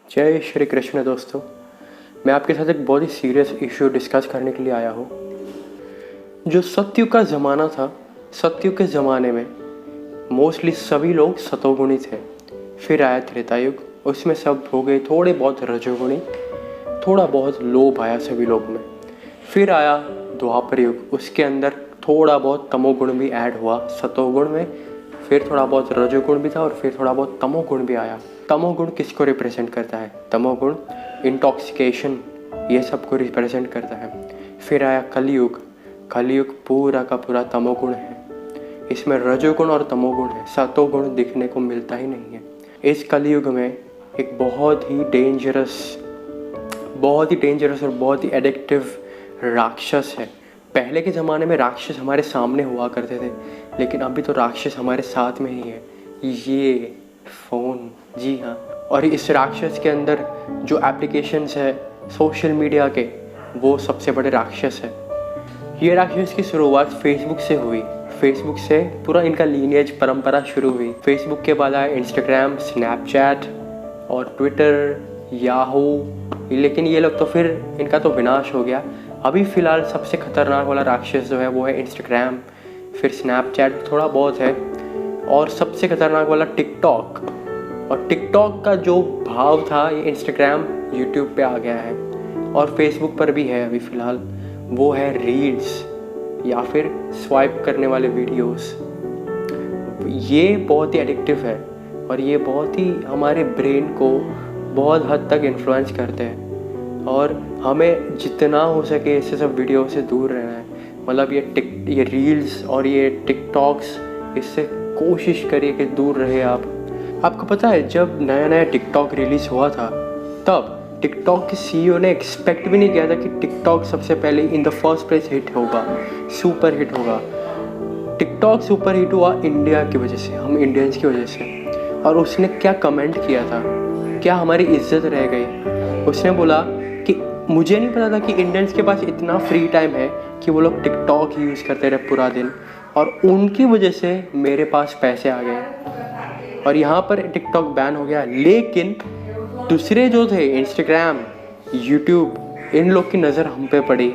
जय श्री कृष्ण दोस्तों। मैं आपके साथ एक बहुत ही सीरियस इशू डिस्कस करने के लिए आया हूँ। जो सतयुग का ज़माना था, सतयुग के ज़माने में मोस्टली सभी लोग सतोगुणी थे। फिर आया त्रेता युग, उसमें सब हो गए थोड़े बहुत रजोगुणी, थोड़ा बहुत लोभ आया सभी लोग में। फिर आया द्वापर युग, उसके अंदर थोड़ा बहुत तमोगुण भी ऐड हुआ सतोगुण में। फिर थोड़ा बहुत रजोगुण भी था और फिर थोड़ा बहुत तमोगुण भी आया। तमोगुण किसको रिप्रेजेंट करता है? तमोगुण इंटॉक्सिकेशन, ये सब को रिप्रेजेंट करता है। फिर आया कलयुग, कलयुग पूरा का पूरा तमोगुण है। इसमें रजोगुण और तमोगुण है, सतोगुण दिखने को मिलता ही नहीं है। इस कलयुग में एक बहुत ही डेंजरस और बहुत ही एडिक्टिव राक्षस है। पहले के ज़माने में राक्षस हमारे सामने हुआ करते थे, लेकिन अभी तो राक्षस हमारे साथ में ही है, ये फ़ोन। जी हाँ। और इस राक्षस के अंदर जो एप्लीकेशंस है सोशल मीडिया के, वो सबसे बड़े राक्षस है। ये राक्षस की शुरुआत फेसबुक से हुई। फेसबुक से पूरा इनका लीनिएज परंपरा शुरू हुई। फेसबुक के बाद आया इंस्टाग्राम, स्नैपचैट और ट्विटर, याहू। लेकिन ये लोग तो फिर इनका तो विनाश हो गया। अभी फ़िलहाल सबसे खतरनाक वाला राक्षस जो है वो है इंस्टाग्राम, फिर स्नैपचैट थोड़ा बहुत है, और सबसे खतरनाक वाला टिकटॉक। और टिकटॉक का जो भाव था ये इंस्टाग्राम, यूट्यूब पे आ गया है और फेसबुक पर भी है अभी फ़िलहाल। वो है रील्स या फिर स्वाइप करने वाले वीडियोस। ये बहुत ही एडिक्टिव है और ये बहुत ही हमारे ब्रेन को बहुत हद तक इन्फ्लुएंस करते हैं, और हमें जितना हो सके इससे सब वीडियो से दूर रहना है। मतलब ये रील्स और ये टिकटॉक्स, इससे कोशिश करिए कि दूर रहे आप। आपको पता है जब नया नया टिकटॉक रिलीज़ हुआ था, तब टिकटॉक के सीईओ ने एक्सपेक्ट भी नहीं किया था कि टिकटॉक सबसे पहले in the first place hit होगा, सुपर हिट होगा। टिकटॉक सुपर हिट हुआ इंडिया की वजह से, हम इंडियंस की वजह से। और उसने क्या कमेंट किया था, क्या हमारी इज्जत रह गई। उसने बोला कि मुझे नहीं पता था कि इंडियंस के पास इतना फ्री टाइम है कि वो लोग टिकटॉक ही यूज़ करते रहे पूरा दिन, और उनकी वजह से मेरे पास पैसे आ गए और यहाँ पर टिकटॉक बैन हो गया। लेकिन दूसरे जो थे इंस्टाग्राम, यूट्यूब, इन लोग की नज़र हम पे पड़ी।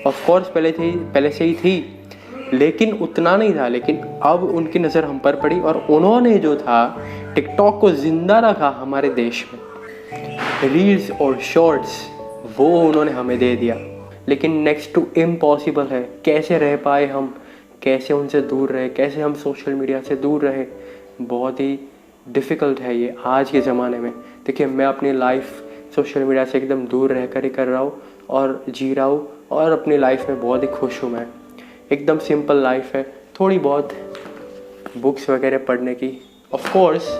ऑफ कोर्स पहले से ही थी, लेकिन उतना नहीं था। लेकिन अब उनकी नज़र हम पर पड़ी और उन्होंने जो था टिकटॉक को ज़िंदा रखा हमारे देश में। रील्स और शॉर्ट्स वो उन्होंने हमें दे दिया, लेकिन नेक्स्ट टू इम्पॉसिबल है। कैसे रह पाए हम, कैसे उनसे दूर रहे, कैसे हम सोशल मीडिया से दूर रहे, बहुत ही डिफ़िकल्ट है ये आज के ज़माने में। देखिए, मैं अपनी लाइफ सोशल मीडिया से एकदम दूर रह कर ही कर रहा हूँ और जी रहा हूँ, और अपनी लाइफ में बहुत ही खुश हूँ। मैं एकदम सिंपल लाइफ है, थोड़ी बहुत बुक्स वगैरह पढ़ने की, ऑफ कोर्स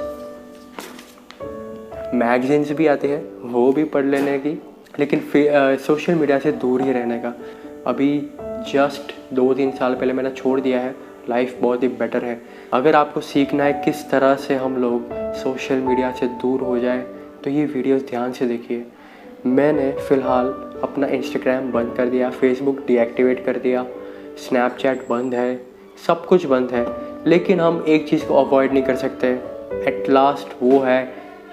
मैगजीन्स भी आते हैं वो भी पढ़ लेने की, लेकिन सोशल मीडिया से दूर ही रहने का। अभी जस्ट 2-3 साल पहले मैंने छोड़ दिया है। लाइफ बहुत ही बेटर है। अगर आपको सीखना है किस तरह से हम लोग सोशल मीडिया से दूर हो जाए, तो ये वीडियोस ध्यान से देखिए। मैंने फ़िलहाल अपना इंस्टाग्राम बंद कर दिया, फेसबुक डीएक्टिवेट कर दिया, स्नैपचैट बंद है, सब कुछ बंद है। लेकिन हम एक चीज़ को अवॉइड नहीं कर सकते एट लास्ट, वो है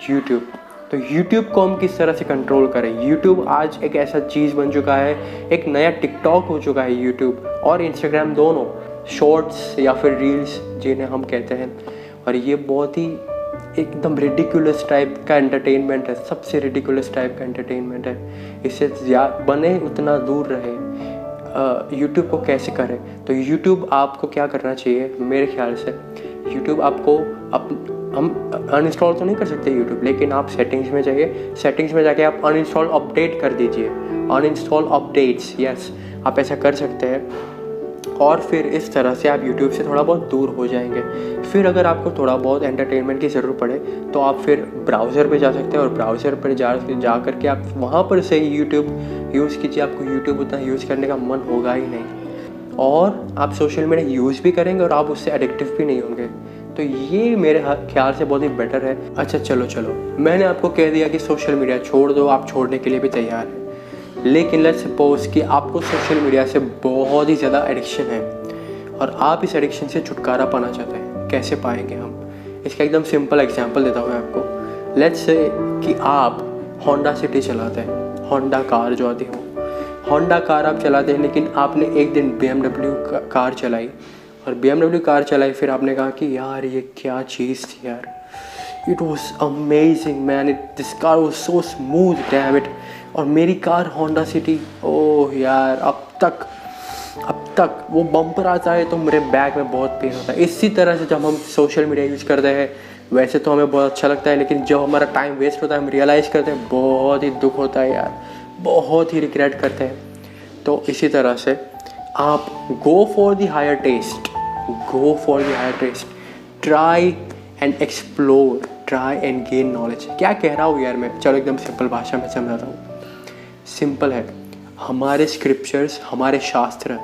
यूट्यूब। तो यूट्यूब को हम किस तरह से कंट्रोल करें? यूट्यूब आज एक ऐसा चीज़ बन चुका है, एक नया टिकटॉक हो चुका है यूट्यूब और इंस्टाग्राम दोनों, शॉर्ट्स या फिर रील्स जिन्हें हम कहते हैं। और ये बहुत ही एकदम रिडिकुलस टाइप का एंटरटेनमेंट है, सबसे रिडिकुलस टाइप का एंटरटेनमेंट है। इससे बने उतना दूर रहे। यूट्यूब को कैसे करें? तो यूट्यूब आपको क्या करना चाहिए मेरे ख्याल से, यूट्यूब आपको हम अनइंस्टॉल तो नहीं कर सकते यूट्यूब, लेकिन आप सेटिंग्स में जाइए, सेटिंग्स में जाके आप अनइंस्टॉल अपडेट कर दीजिए, अनइंस्टॉल अपडेट्स, यस आप ऐसा कर सकते हैं। और फिर इस तरह से आप यूट्यूब से थोड़ा बहुत दूर हो जाएंगे। फिर अगर आपको थोड़ा बहुत एंटरटेनमेंट की ज़रूरत पड़े तो आप फिर ब्राउज़र पे जा सकते हैं, और ब्राउज़र पर जा कर के आप वहाँ पर से यूट्यूब यूज़ कीजिए। आपको यूट्यूब उतना यूज़ करने का मन होगा ही नहीं, और आप सोशल मीडिया यूज़ भी करेंगे और आप उससे एडिक्टिव भी नहीं होंगे। तो ये मेरे ख्याल से बहुत ही बेटर है। अच्छा चलो, मैंने आपको कह दिया कि सोशल मीडिया छोड़ दो, आप छोड़ने के लिए भी तैयार हैं। लेकिन लेट्स सपोज कि आपको सोशल मीडिया से बहुत ही ज़्यादा एडिक्शन है और आप इस एडिक्शन से छुटकारा पाना चाहते हैं। कैसे पाएंगे हम? इसका एकदम सिंपल एग्जांपल देता हूँ मैं आपको। लेट्स से कि आप होंडा सिटी चलाते हैं, होंडा कार जो आती है वो होंडा कार आप चलाते हैं, लेकिन आपने एक दिन BMW कार चलाई और BMW कार चलाई, फिर आपने कहा कि यार ये क्या चीज़ थी यार, it was amazing man, this car was so smooth damn it. और मेरी कार होंडा सिटी, ओह यार, अब तक वो बम्पर आता है तो मेरे बैक में बहुत पेन होता है। इसी तरह से जब हम सोशल मीडिया यूज़ करते हैं वैसे तो हमें बहुत अच्छा लगता है, लेकिन जब हमारा टाइम वेस्ट होता है हम रियलाइज़ करते हैं बहुत ही दुख होता है यार, बहुत ही रिग्रेट करते हैं। तो इसी तरह से आप go for the higher taste, try and explore, try and gain knowledge. क्या कह रहा हूँ यार मैं, चलो एकदम सिंपल भाषा में समझाता हूँ। सिंपल है, हमारे स्क्रिप्चर्स, हमारे शास्त्र,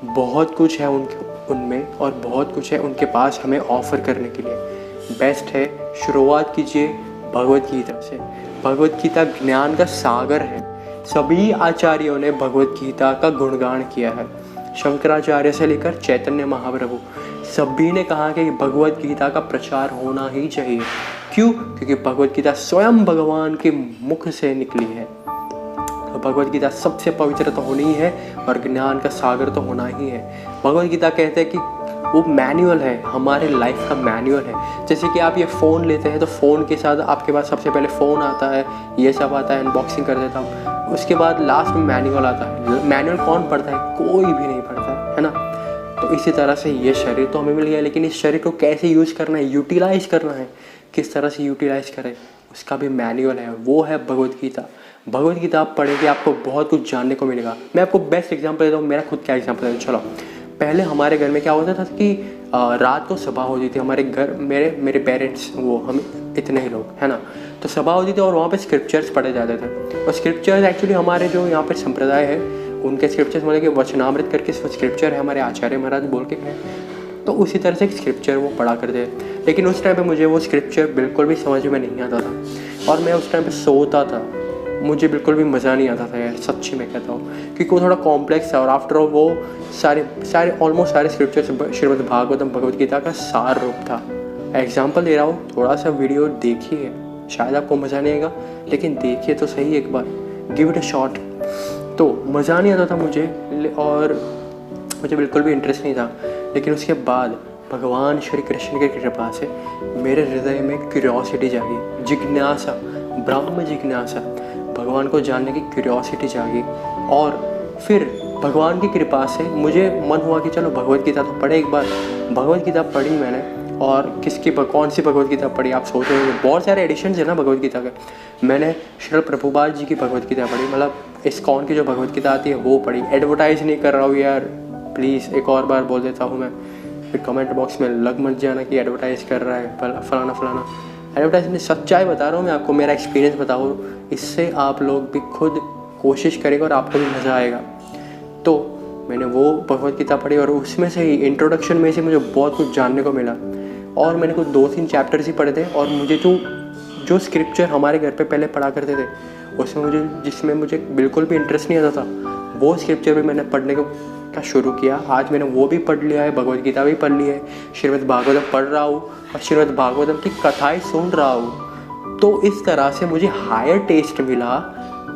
बहुत कुछ है उनमें और बहुत कुछ है उनके पास हमें ऑफ़र करने के लिए। बेस्ट है शुरुआत कीजिए भगवत गीता से। भगवत गीता ज्ञान का सागर है। सभी आचार्यों ने भगवत गीता का गुणगान किया है, शंकराचार्य से लेकर चैतन्य महाप्रभु, सभी ने कहा कि भगवत गीता का प्रचार होना ही चाहिए। क्यों? क्योंकि भगवत गीता स्वयं भगवान के मुख से निकली है। तो भगवत गीता सबसे पवित्र तो होनी ही है और ज्ञान का सागर तो होना ही है। भगवत गीता कहते हैं कि वो मैनुअल है, हमारे लाइफ का मैनुअल है। जैसे कि आप ये फ़ोन लेते हैं तो फ़ोन के साथ आपके पास सबसे पहले फ़ोन आता है, ये सब आता है, अनबॉक्सिंग कर देता हूँ, उसके बाद लास्ट में मैनुअल आता है। मैनुअल कौन पढ़ता है? कोई भी नहीं पढ़ता है ना। तो इसी तरह से ये शरीर तो हमें मिल गया, लेकिन इस शरीर को कैसे यूज़ करना है, यूटिलाइज़ करना है, किस तरह से यूटिलाइज़ करें, उसका भी मैनुअल है, वो है भगवत गीता। भगवत गीता आप पढ़ेंगे आपको बहुत कुछ जानने को मिलेगा। मैं आपको बेस्ट एग्जांपल देता हूँ, मेरा खुद का एग्जांपल देता हूँ। चलो, पहले हमारे घर में क्या होता था कि रात को सभा होती थी हमारे घर, मेरे पेरेंट्स, वो हम इतने ही लोग है ना, तो सभा होती थी और वहाँ पे स्क्रिप्चर्स पढ़े जाते थे। और स्क्रिप्चर्स एक्चुअली हमारे जो यहाँ पे संप्रदाय है उनके स्क्रिप्चर्स मतलब कि वचनामृत करके स्क्रिप्चर है, हमारे आचार्य महाराज बोल के है, तो उसी तरह से स्क्रिप्चर वो पढ़ा करते थे। लेकिन उस टाइम पे मुझे वो स्क्रिप्चर बिल्कुल भी समझ में नहीं आता था और मैं उस टाइम पे सोता था, मुझे बिल्कुल भी मज़ा नहीं आता था यार, सच्ची में कहता हूँ, क्योंकि वो थोड़ा कॉम्प्लेक्स था। और आफ्टर ऑल वो सारे ऑलमोस्ट सारे स्क्रिप्चर्स श्रीमद् भागवतम भगवत गीता का सार रूप था। एग्जाम्पल दे रहा हूँ, थोड़ा सा वीडियो देखिए, शायद आपको मज़ा नहीं आएगा, लेकिन देखिए तो सही एक बार, गिव इट अ शॉट। तो मज़ा नहीं आता था मुझे और मुझे बिल्कुल भी इंटरेस्ट नहीं था। लेकिन उसके बाद भगवान श्री कृष्ण की कृपा से मेरे हृदय में क्यूरियोसिटी जागी, जिज्ञासा, ब्रह्म जिज्ञासा, भगवान को जानने की क्यूरियोसिटी जागी। और फिर भगवान की कृपा से मुझे मन हुआ कि चलो भगवत गीता तो पढ़े एक बार। भगवत गीता पढ़ी मैंने, और कौन सी भगवत गीता पढ़ी आप सोच रहे हो? बहुत सारे एडिशन है ना भगवत गीता के। मैंने श्रील प्रभुपाद जी की भगवत गीता पढ़ी, मतलब इस्कॉन की जो भगवत गीता आती है वो पढ़ी। एडवर्टाइज नहीं कर रहा हूँ यार, प्लीज़ एक और बार बोल देता हूँ मैं, फिर कमेंट बॉक्स में लग मत जाना कि एडवर्टाइज़ कर रहा है फलाना। एडवर्टाइज नहीं, सच्चाई बता रहा हूँ मैं आपको, मेरा एक्सपीरियंस बताओ, इससे आप लोग भी खुद कोशिश करेंगे और आपको भी मज़ा आएगा। तो मैंने वो भगवत गीता पढ़ी और उसमें से ही इंट्रोडक्शन में से मुझे बहुत कुछ जानने को मिला। और मैंने कुछ 2-3 चैप्टर्स ही पढ़े थे और मुझे जो स्क्रिप्चर हमारे घर पे पहले पढ़ा करते थे उसमें जिसमें मुझे बिल्कुल भी इंटरेस्ट नहीं आता था, वो स्क्रिप्चर भी मैंने पढ़ने का शुरू किया। आज मैंने वो भी पढ़ लिया है, भगवत गीता भी पढ़ ली है, श्रीमद् भागवतम पढ़ रहा हूँ और श्रीमद् भागवतम की कथाएं सुन रहा हूँ। तो इस तरह से मुझे हायर टेस्ट मिला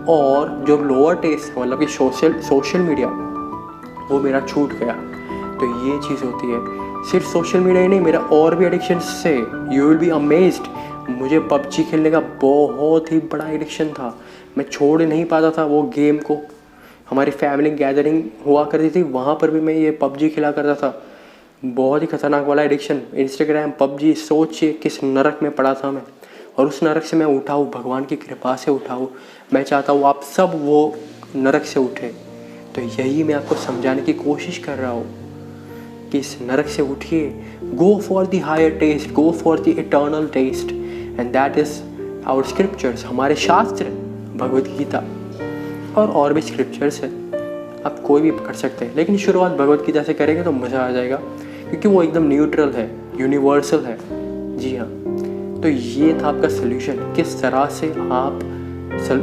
और जो लोअर टेस्ट मतलब कि सोशल मीडिया वो मेरा छूट गया। तो ये चीज़ होती है। सिर्फ सोशल मीडिया ही नहीं, मेरा और भी एडिक्शन से, यू विल बी अमेज्ड। मुझे पबजी खेलने का बहुत ही बड़ा एडिक्शन था, मैं छोड़ नहीं पाता था वो गेम को। हमारी फैमिली गैदरिंग हुआ करती थी, वहाँ पर भी मैं ये पबजी खेला करता था। बहुत ही खतरनाक वाला एडिक्शन, इंस्टाग्राम, पबजी, सोचिए किस नरक में पड़ा था मैं। और उस नरक से मैं उठा हूँ, भगवान की कृपा से उठा हूँ। मैं चाहता हूँ आप सब वो नरक से उठे। तो यही मैं आपको समझाने की कोशिश कर रहा हूँ कि इस नरक से उठिए, go for the higher taste, go for the eternal taste, and that is our scriptures, हमारे शास्त्र, भगवत गीता और भी स्क्रिप्चर्स है। आप कोई भी कर सकते हैं, लेकिन शुरुआत भगवत गीता से करेंगे तो मज़ा आ जाएगा, क्योंकि वो एकदम न्यूट्रल है, यूनिवर्सल है। जी हाँ, तो ये था आपका सोल्यूशन, किस तरह से आप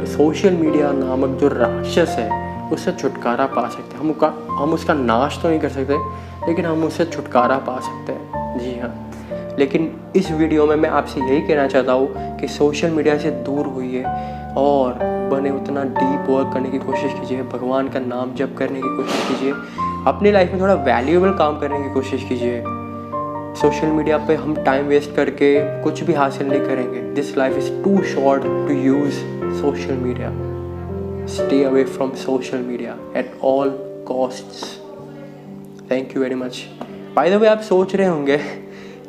सोशल मीडिया नामक जो राक्षस है उससे छुटकारा पा सकते हैं। हम उसका नाश तो नहीं कर सकते, लेकिन हम उससे छुटकारा पा सकते हैं। जी हाँ, लेकिन इस वीडियो में मैं आपसे यही कहना चाहता हूँ कि सोशल मीडिया से दूर होइए और बने उतना डीप वर्क करने की कोशिश कीजिए, भगवान का नाम जप करने की कोशिश कीजिए, अपनी लाइफ में थोड़ा वैल्यूएबल काम करने की कोशिश कीजिए। सोशल मीडिया पे हम टाइम वेस्ट करके कुछ भी हासिल नहीं करेंगे। This life is too short to use social media. Stay away from social media at all costs. Thank you very much. By the way, आप सोच रहे होंगे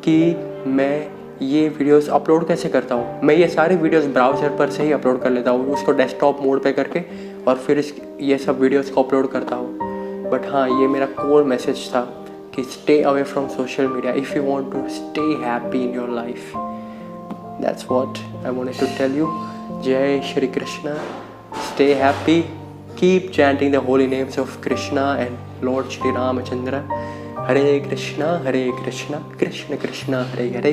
कि मैं ये वीडियोस अपलोड कैसे करता हूँ। मैं ये सारे वीडियोस ब्राउज़र पर से ही अपलोड कर लेता हूँ, उसको डेस्कटॉप मोड पे करके, और फिर ये सब वीडियोस को अपलोड करता हूँ। बट हाँ, ये मेरा कोर मैसेज था कि stay away from social media if you want to stay happy in your life. That's what I wanted to tell you. जय Shri Krishna. Stay happy, keep chanting the holy names of Krishna and Lord Shri Ramachandra. Hare Krishna, Krishna Krishna, Hare Hare,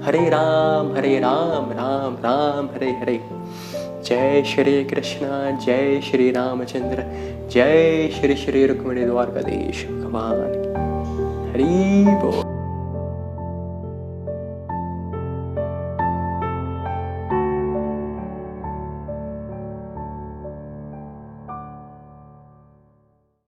Hare Ram, Ram Ram, Hare Hare. जय श्री कृष्णा, जय श्री रामचंद्र, जय श्री श्री रुक्मिणी द्वारकाधीश भगवान की। हरि बोल।